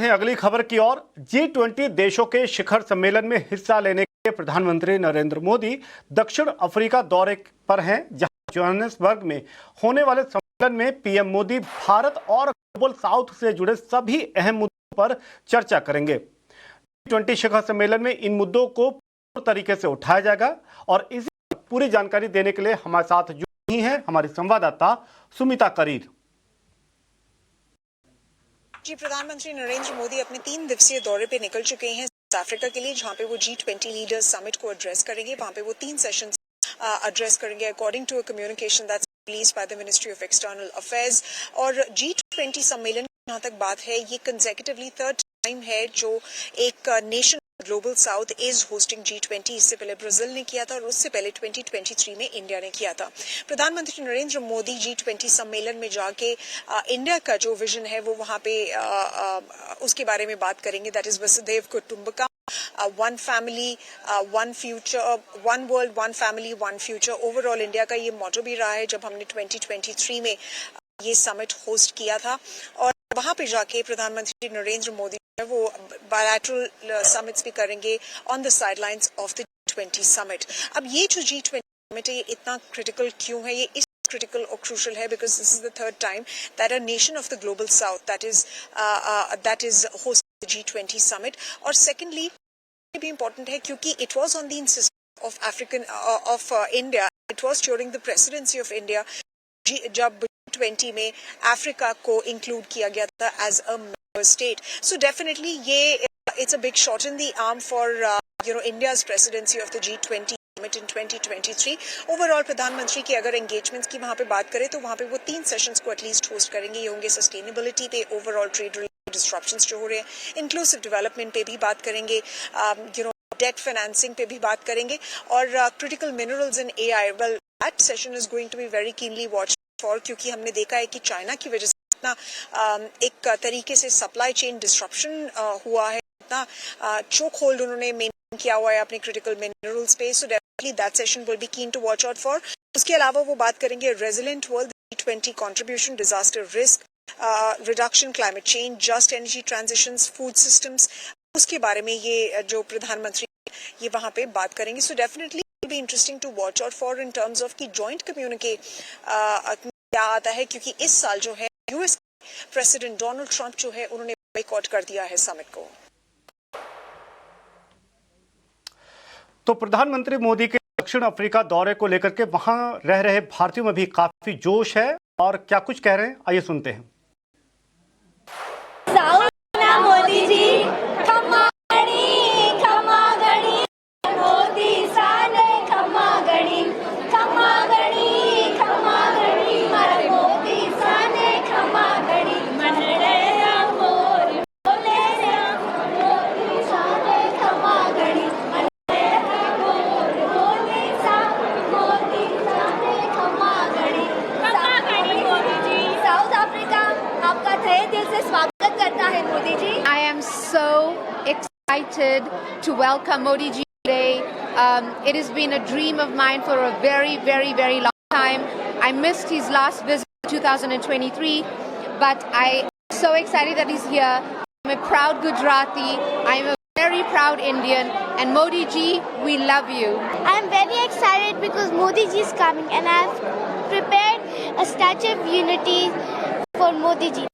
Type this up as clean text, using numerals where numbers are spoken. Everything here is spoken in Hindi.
हैं अगली खबर की ओर। G20 देशों के शिखर सम्मेलन में हिस्सा लेने के लिए प्रधानमंत्री नरेंद्र मोदी दक्षिण अफ्रीका दौरे पर हैं, जहां जोहान्सबर्ग में होने वाले सम्मेलन में पीएम मोदी भारत और ग्लोबल साउथ से जुड़े सभी अहम मुद्दों पर चर्चा करेंगे। G20 शिखर सम्मेलन में इन मुद्दों को पूर्ण तरीके से उठाया जाएगा और इसी पर पूरी जानकारी देने के लिए हमारे साथ जुड़ी हैं हमारी संवाददाता सुमिता करीर। जी, प्रधानमंत्री नरेंद्र मोदी अपने 3 दिवसीय दौरे पे निकल चुके हैं साउथ अफ्रीका के लिए, जहां पे वो G20 लीडर्स समिट को एड्रेस करेंगे। वहां पे वो 3 सेशंस एड्रेस करेंगे according to a communication that's released by the ministry of external affairs. और G20 सम्मेलन जहां तक बात है, ये कंसेक्यूटिवली 3rd टाइम है जो एक nation global south is hosting G20। इससे पहले ब्राजील ने किया था और उससे पहले 2023 में इंडिया ने किया था। प्रधानमंत्री नरेंद्र मोदी G20 सम्मेलन में जाके इंडिया का जो विजन है वो वहां पे उसके बारे में बात करेंगे। That is vasudhaiva kutumbakam, one family one future, one world one family one future. Overall India का ये मोटो भी रहा है जब हमने 2023 में ये समिट होस्ट किया था। और वहां पे जाके प्रधानमंत्री नरेंद्र मोदी वो बायलैटरल समिट्स भी करेंगे on the sidelines of the G20 summit. अब ये जो G20 समिट है ये इतना क्रिटिकल क्यों है? ये इस critical or crucial है because this is the 3rd time that a nation of the global south that is hosting the G20 summit. और secondly ये भी important है क्योंकि it was on the insistence of India. It was during the presidency of India जब G20 में अफ्रीका को इंक्लूड किया गया था as a member state. So definitely ये it's a big shot in the arm for India's presidency of the G20 summit in 2023. Overall प्रधानमंत्री की अगर एंगेजमेंट्स की वहां पे बात करें तो वहां पे वो 3 सेशंस को एटलीस्ट होस्ट करेंगे। ये होंगे सस्टेनेबिलिटी पे, ओवरऑल ट्रेड रिलेटेड डिस्ट्रप्शंस जो हो रहे हैं, इंक्लूसिव डेवलपमेंट पे भी बात करेंगे, डेट फाइनेंसिंग पे भी बात करेंगे और critical minerals in AI। Well that session is going to be very keenly watch for, क्योंकि हमने देखा है कि चाइना की वजह से इतना एक तरीके से सप्लाई चेन डिस्ट्रप्शन हुआ है, इतना चोक होल्ड उन्होंने मेंटेन किया हुआ है अपने क्रिटिकल मिनरल्स पे। So definitely that session will be keen to watch out for. उसके अलावा वो बात करेंगे resilient world, G20 contribution, disaster risk reduction, climate change, just energy transitions, food systems, उसके बारे में ये जो प्रधानमंत्री ये वहां पे बात करेंगे। So definitely be interesting to watch out for in terms of की जॉइंट कम्युनिके क्या आता है, क्योंकि इस साल जो है यूएस प्रेसिडेंट डोनाल्ड ट्रंप जो है उन्होंने बॉयकॉट कर दिया है समिट को। तो प्रधानमंत्री मोदी के दक्षिण अफ्रीका दौरे को लेकर के वहां रह रहे भारतीयों में भी काफी जोश है और क्या कुछ कह रहे हैं आइए सुनते हैं। मोदी जी खमागणी खमागणी मोदी साने खमागणी खमागणी खमागणी मर मोदी साने खमागणी मनड़े मोर बोले मोदी साने खमागणी मनड़े मोर बोले मोदी साने खमागणी खमागणी। मोदी जी साउथ अफ्रीका आपका तहे दिल से स्वागत करता है Modi ji. I am so excited to welcome Modi ji today. It has been a dream of mine for a very, very, very long time. I missed his last visit in 2023, but I'm so excited that he's here. I'm a proud Gujarati. I'm a very proud Indian. And Modi ji, we love you. I'm very excited because Modi ji is coming and I've prepared a statue of unity for Modi ji.